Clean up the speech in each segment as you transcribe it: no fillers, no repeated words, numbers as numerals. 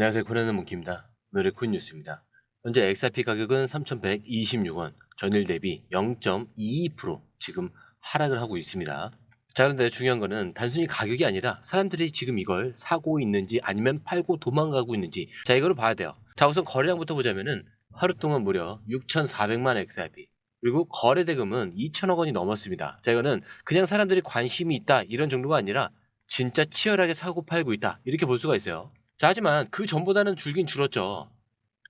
안녕하세요. 코리아는 몽키입니다. 오늘의 쿤 뉴스입니다. 현재 XRP 가격은 3,126원, 전일 대비 0.22% 지금 하락을 하고 있습니다. 자, 그런데 중요한 거는 단순히 가격이 아니라 사람들이 지금 이걸 사고 있는지 아니면 팔고 도망가고 있는지, 자, 이거를 봐야 돼요. 자, 우선 거래량부터 보자면은 하루 동안 무려 6,400만 XRP, 그리고 거래 대금은 2천억 원이 넘었습니다. 자, 이거는 그냥 사람들이 관심이 있다 이런 정도가 아니라 진짜 치열하게 사고 팔고 있다 이렇게 볼 수가 있어요. 자, 하지만 그 전보다는 줄긴 줄었죠.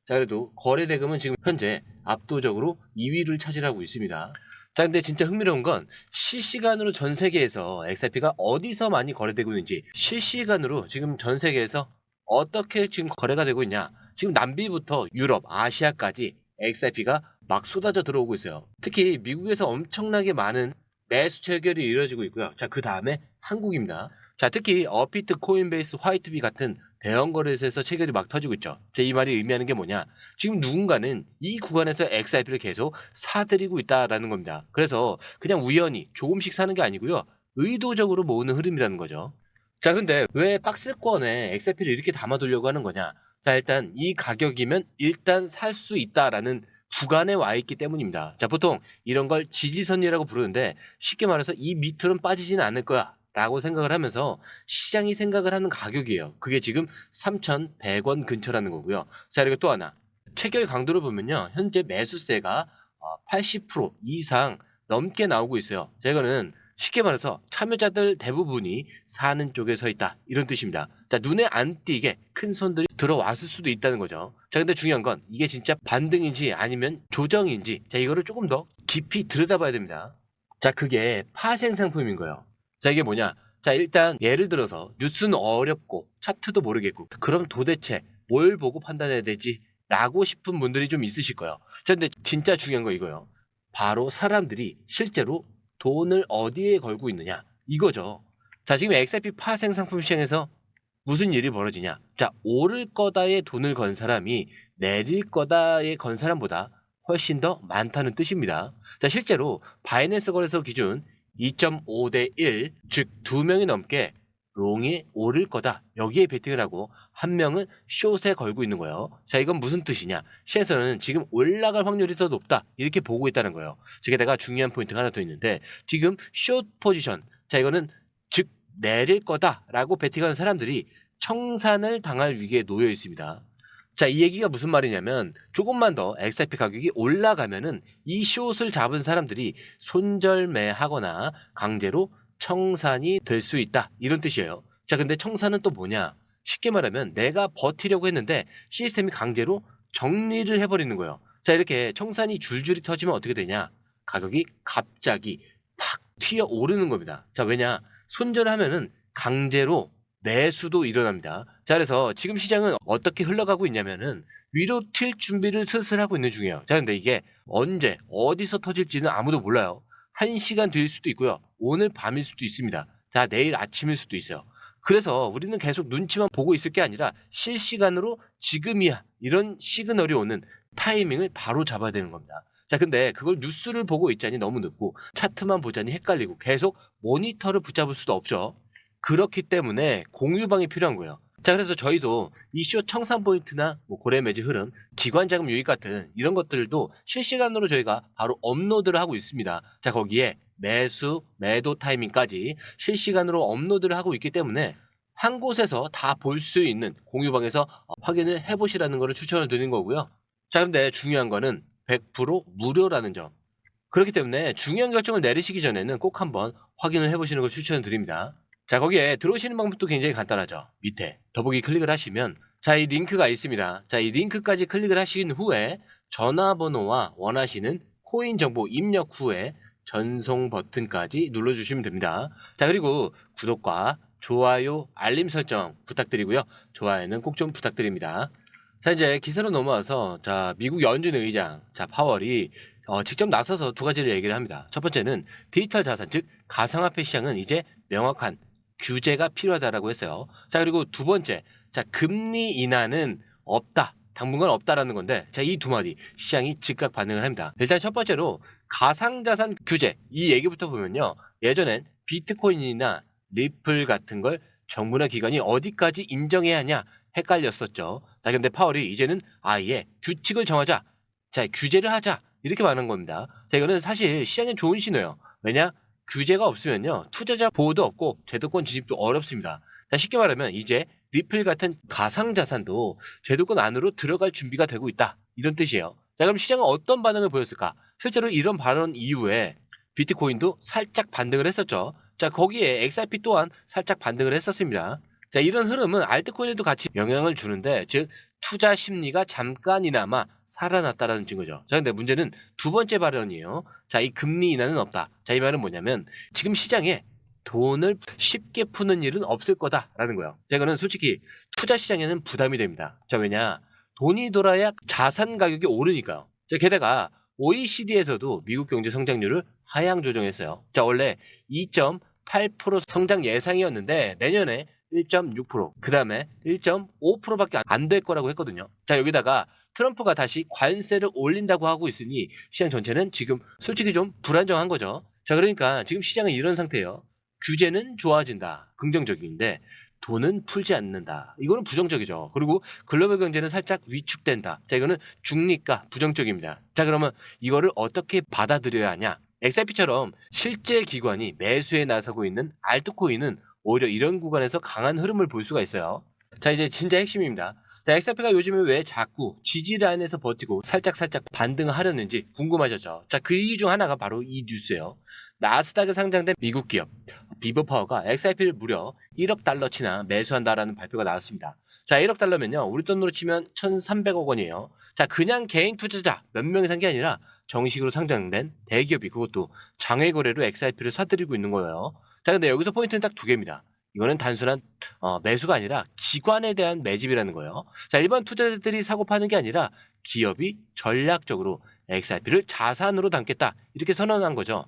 자, 그래도 거래 대금은 지금 현재 압도적으로 2위를 차지하고 있습니다. 자, 근데 진짜 흥미로운 건 실시간으로 전 세계에서 XRP가 어디서 많이 거래되고 있는지, 실시간으로 지금 전 세계에서 어떻게 지금 거래가 되고 있냐. 지금 남미부터 유럽, 아시아까지 XRP가 막 쏟아져 들어오고 있어요. 특히 미국에서 엄청나게 많은 매수 체결이 이루어지고 있고요. 자, 그 다음에 한국입니다. 자, 특히 어피트, 코인베이스, 화이트비 같은 대형 거래소에서 체결이 막 터지고 있죠. 자, 이 말이 의미하는 게 뭐냐? 지금 누군가는 이 구간에서 XRP를 계속 사들이고 있다라는 겁니다. 그래서 그냥 우연히 조금씩 사는 게 아니고요. 의도적으로 모으는 흐름이라는 거죠. 자, 그런데 왜 박스권에 XRP를 이렇게 담아두려고 하는 거냐? 자, 일단 이 가격이면 일단 살 수 있다라는 구간에 와 있기 때문입니다. 자, 보통 이런 걸 지지선이라고 부르는데 쉽게 말해서 이 밑으로는 빠지지는 않을 거야 라고 생각을 하면서 시장이 생각을 하는 가격이에요. 그게 지금 3,100원 근처라는 거고요. 자, 그리고 또 하나, 체결 강도를 보면요, 현재 매수세가 80% 이상 넘게 나오고 있어요. 자, 이거는 쉽게 말해서 참여자들 대부분이 사는 쪽에 서 있다 이런 뜻입니다. 자, 눈에 안 띄게 큰 손들이 들어왔을 수도 있다는 거죠. 자, 근데 중요한 건 이게 진짜 반등인지 아니면 조정인지, 자, 이거를 조금 더 깊이 들여다봐야 됩니다. 자, 그게 파생 상품인 거예요. 자, 이게 뭐냐? 자, 일단 예를 들어서 뉴스는 어렵고 차트도 모르겠고 그럼 도대체 뭘 보고 판단해야 되지? 라고 싶은 분들이 좀 있으실 거예요. 자, 근데 진짜 중요한 거 이거예요. 바로 사람들이 실제로 돈을 어디에 걸고 있느냐 이거죠. 자, 지금 XRP 파생 상품 시장에서 무슨 일이 벌어지냐? 자, 오를 거다에 돈을 건 사람이 내릴 거다에 건 사람보다 훨씬 더 많다는 뜻입니다. 자, 실제로 바이낸스 거래소 기준 2.5대 1, 즉 2명이 넘게 롱이 오를 거다 여기에 베팅을 하고 한 명은 숏에 걸고 있는 거예요. 자, 이건 무슨 뜻이냐? 시에서는 지금 올라갈 확률이 더 높다 이렇게 보고 있다는 거예요. 저게다가 중요한 포인트가 하나 더 있는데 지금 숏 포지션, 자, 이거는 즉 내릴 거다라고 베팅하는 사람들이 청산을 당할 위기에 놓여 있습니다. 자, 이 얘기가 무슨 말이냐면 조금만 더 XRP 가격이 올라가면은 이 숏을 잡은 사람들이 손절매하거나 강제로 청산이 될 수 있다 이런 뜻이에요. 자, 근데 청산은 또 뭐냐? 쉽게 말하면 내가 버티려고 했는데 시스템이 강제로 정리를 해버리는 거예요. 자, 이렇게 청산이 줄줄이 터지면 어떻게 되냐? 가격이 갑자기 팍 튀어 오르는 겁니다. 자, 왜냐? 손절하면은 강제로 매수도 일어납니다. 자, 그래서 지금 시장은 어떻게 흘러가고 있냐면은 위로 튈 준비를 슬슬 하고 있는 중이에요. 자, 근데 이게 언제 어디서 터질지는 아무도 몰라요. 1시간 뒤일 수도 있고요. 오늘 밤일 수도 있습니다. 자, 내일 아침일 수도 있어요. 그래서 우리는 계속 눈치만 보고 있을 게 아니라 실시간으로 지금이야 이런 시그널이 오는 타이밍을 바로 잡아야 되는 겁니다. 자, 근데 그걸 뉴스를 보고 있자니 너무 늦고 차트만 보자니 헷갈리고 계속 모니터를 붙잡을 수도 없죠. 그렇기 때문에 공유방이 필요한 거예요. 자, 그래서 저희도 이슈 청산 포인트나 뭐 고래 매집 흐름, 기관 자금 유입 같은 이런 것들도 실시간으로 저희가 바로 업로드를 하고 있습니다. 자, 거기에 매수, 매도 타이밍까지 실시간으로 업로드를 하고 있기 때문에 한 곳에서 다 볼 수 있는 공유방에서 확인을 해보시라는 것을 추천을 드리는 거고요. 자, 그런데 중요한 거는 100% 무료라는 점. 그렇기 때문에 중요한 결정을 내리시기 전에는 꼭 한번 확인을 해보시는 걸 추천을 드립니다. 자, 거기에 들어오시는 방법도 굉장히 간단하죠. 밑에 더보기 클릭을 하시면 자, 이 링크가 있습니다. 자, 이 링크까지 클릭을 하신 후에 전화번호와 원하시는 코인 정보 입력 후에 전송 버튼까지 눌러주시면 됩니다. 자, 그리고 구독과 좋아요, 알림 설정 부탁드리고요. 좋아요는 꼭 좀 부탁드립니다. 자, 이제 기사로 넘어와서 자, 미국 연준 의장 자, 파월이 직접 나서서 두 가지를 얘기를 합니다. 첫 번째는 디지털 자산, 즉 가상화폐 시장은 이제 명확한 규제가 필요하다라고 했어요. 자, 그리고 두 번째, 자, 금리 인하는 없다. 당분간 없다라는 건데, 자, 이 두 마디 시장이 즉각 반응을 합니다. 일단 첫 번째로 가상자산 규제 이 얘기부터 보면요, 예전엔 비트코인이나 리플 같은 걸 정부나 기관이 어디까지 인정해야 하냐 헷갈렸었죠. 자, 근데 파월이 이제는 아예 규칙을 정하자. 자, 규제를 하자. 이렇게 말하는 겁니다. 자, 이거는 사실 시장에 좋은 신호예요. 왜냐? 규제가 없으면요. 투자자 보호도 없고 제도권 진입도 어렵습니다. 자, 쉽게 말하면 이제 리플 같은 가상자산도 제도권 안으로 들어갈 준비가 되고 있다. 이런 뜻이에요. 자, 그럼 시장은 어떤 반응을 보였을까? 실제로 이런 발언 이후에 비트코인도 살짝 반등을 했었죠. 자, 거기에 XRP 또한 살짝 반등을 했었습니다. 자, 이런 흐름은 알트코인에도 같이 영향을 주는데, 즉 투자 심리가 잠깐이나마 살아났다라는 증거죠. 자, 근데 문제는 두 번째 발언이에요. 자, 이 금리 인하는 없다. 자, 이 말은 뭐냐면 지금 시장에 돈을 쉽게 푸는 일은 없을 거다라는 거예요. 자, 이거는 솔직히 투자 시장에는 부담이 됩니다. 자, 왜냐? 돈이 돌아야 자산 가격이 오르니까요. 자, 게다가 OECD에서도 미국 경제 성장률을 하향 조정했어요. 자, 원래 2.8% 성장 예상이었는데 내년에 1.6%, 그 다음에 1.5%밖에 안 될 거라고 했거든요. 자, 여기다가 트럼프가 다시 관세를 올린다고 하고 있으니 시장 전체는 지금 솔직히 좀 불안정한 거죠. 자, 그러니까 지금 시장은 이런 상태예요. 규제는 좋아진다. 긍정적인데 돈은 풀지 않는다. 이거는 부정적이죠. 그리고 글로벌 경제는 살짝 위축된다. 자, 이거는 중립과 부정적입니다. 자, 그러면 이거를 어떻게 받아들여야 하냐? XRP처럼 실제 기관이 매수에 나서고 있는 알트코인은 오히려 이런 구간에서 강한 흐름을 볼 수가 있어요. 자, 이제 진짜 핵심입니다. 자, XRP가 요즘에 왜 자꾸 지지라인에서 버티고 살짝 반등을 하려는지 궁금하셨죠? 자, 그 이유 중 하나가 바로 이 뉴스예요. 나스닥에 상장된 미국 기업 비버파워가 XRP를 무려 1억 달러치나 매수한다라는 발표가 나왔습니다. 자, 1억 달러면요, 우리 돈으로 치면 1,300억 원이에요. 자, 그냥 개인 투자자 몇 명이 산 게 아니라 정식으로 상장된 대기업이 그것도 장외 거래로 XRP를 사들이고 있는 거예요. 자, 근데 여기서 포인트는 딱 두 개입니다. 이거는 단순한 매수가 아니라 기관에 대한 매집이라는 거예요. 자, 일반 투자자들이 사고 파는 게 아니라 기업이 전략적으로 XRP를 자산으로 담겠다, 이렇게 선언한 거죠.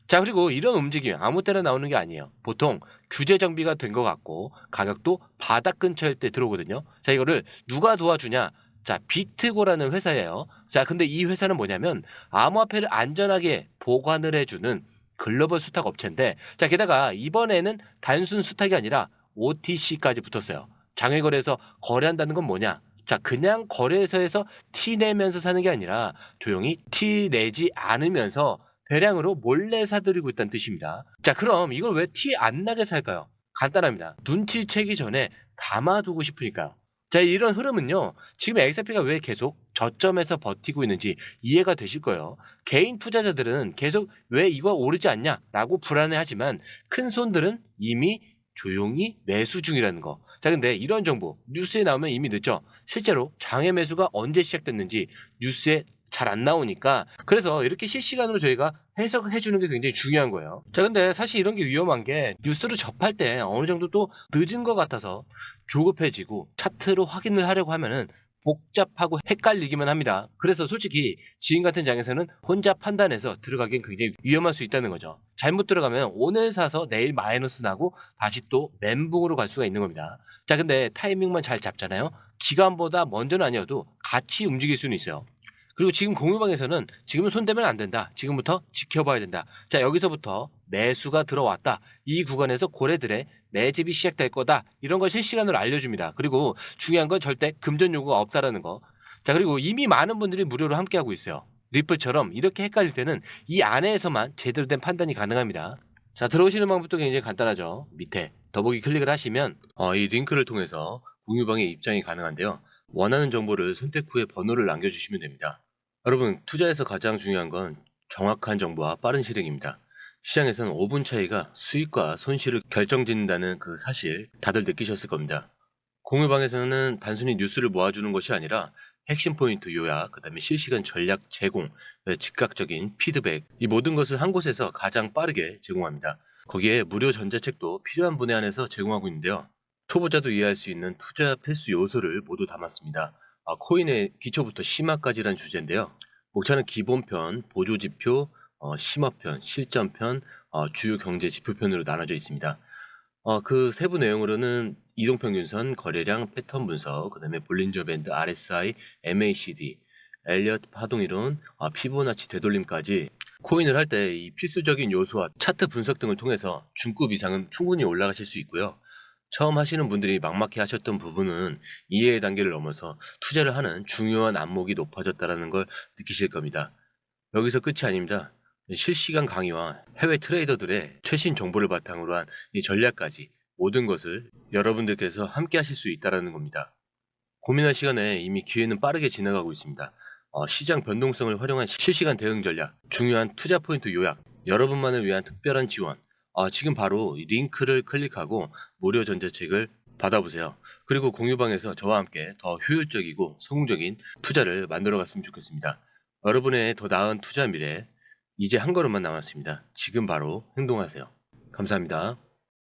자, 그리고 이런 움직임 아무 때나 나오는 게 아니에요. 보통 규제 정비가 된 것 같고 가격도 바닥 근처일 때 들어오거든요. 자, 이거를 누가 도와주냐? 자, 비트고라는 회사예요. 자, 근데 이 회사는 뭐냐면 암호화폐를 안전하게 보관을 해주는 글로벌 수탁 업체인데, 자, 게다가 이번에는 단순 수탁이 아니라 OTC까지 붙었어요. 장외거래에서 거래한다는 건 뭐냐? 자, 그냥 거래소에서 티 내면서 사는 게 아니라 조용히 티 내지 않으면서 대량으로 몰래 사들이고 있다는 뜻입니다. 자, 그럼 이걸 왜 티 안 나게 살까요? 간단합니다. 눈치채기 전에 담아두고 싶으니까요. 자, 이런 흐름은요, 지금 XRP가 왜 계속 저점에서 버티고 있는지 이해가 되실 거예요. 개인 투자자들은 계속 왜 이거 오르지 않냐라고 불안해하지만 큰 손들은 이미 조용히 매수 중이라는 거. 자, 근데 이런 정보 뉴스에 나오면 이미 늦죠. 실제로 장외 매수가 언제 시작됐는지 뉴스에 잘 안 나오니까, 그래서 이렇게 실시간으로 저희가 해석해 주는 게 굉장히 중요한 거예요. 자, 근데 사실 이런 게 위험한 게 뉴스를 접할 때 어느 정도 또 늦은 것 같아서 조급해지고 차트로 확인을 하려고 하면은 복잡하고 헷갈리기만 합니다. 그래서 솔직히 지금 같은 장에서는 혼자 판단해서 들어가기엔 굉장히 위험할 수 있다는 거죠. 잘못 들어가면 오늘 사서 내일 마이너스 나고 다시 또 멘붕으로 갈 수가 있는 겁니다. 자, 근데 타이밍만 잘 잡잖아요. 기간보다 먼저는 아니어도 같이 움직일 수는 있어요. 그리고 지금 공유방에서는 지금은 손대면 안 된다. 지금부터 지켜봐야 된다. 자, 여기서부터 매수가 들어왔다. 이 구간에서 고래들의 매집이 시작될 거다. 이런 걸 실시간으로 알려줍니다. 그리고 중요한 건 절대 금전 요구가 없다라는 거. 자, 그리고 이미 많은 분들이 무료로 함께하고 있어요. 리플처럼 이렇게 헷갈릴 때는 이 안에서만 제대로 된 판단이 가능합니다. 자, 들어오시는 방법도 굉장히 간단하죠. 밑에 더보기 클릭을 하시면 이 링크를 통해서 공유방에 입장이 가능한데요. 원하는 정보를 선택 후에 번호를 남겨주시면 됩니다. 여러분, 투자에서 가장 중요한 건 정확한 정보와 빠른 실행입니다. 시장에서는 5분 차이가 수익과 손실을 결정짓는다는 그 사실 다들 느끼셨을 겁니다. 공유방에서는 단순히 뉴스를 모아주는 것이 아니라 핵심 포인트 요약, 그 다음에 실시간 전략 제공, 즉각적인 피드백, 이 모든 것을 한 곳에서 가장 빠르게 제공합니다. 거기에 무료 전자책도 필요한 분야 안에서 제공하고 있는데요. 초보자도 이해할 수 있는 투자 필수 요소를 모두 담았습니다. 코인의 기초부터 심화까지란 주제인데요. 목차는 기본편, 보조지표, 심화편, 실전편, 주요 경제 지표편으로 나눠져 있습니다. 그 세부 내용으로는 이동평균선, 거래량, 패턴 분석, 그 다음에 볼린저 밴드, RSI, MACD, 엘리엇 파동이론, 피보나치 되돌림까지 코인을 할 때 이 필수적인 요소와 차트 분석 등을 통해서 중급 이상은 충분히 올라가실 수 있고요. 처음 하시는 분들이 막막해 하셨던 부분은 이해의 단계를 넘어서 투자를 하는 중요한 안목이 높아졌다는 걸 느끼실 겁니다. 여기서 끝이 아닙니다. 실시간 강의와 해외 트레이더들의 최신 정보를 바탕으로 한 이 전략까지 모든 것을 여러분들께서 함께 하실 수 있다는 겁니다. 고민할 시간에 이미 기회는 빠르게 지나가고 있습니다. 시장 변동성을 활용한 실시간 대응 전략, 중요한 투자 포인트 요약, 여러분만을 위한 특별한 지원. 지금 바로 이 링크를 클릭하고 무료 전자책을 받아보세요. 그리고 공유방에서 저와 함께 더 효율적이고 성공적인 투자를 만들어 갔으면 좋겠습니다. 여러분의 더 나은 투자 미래, 이제 한 걸음만 남았습니다. 지금 바로 행동하세요. 감사합니다.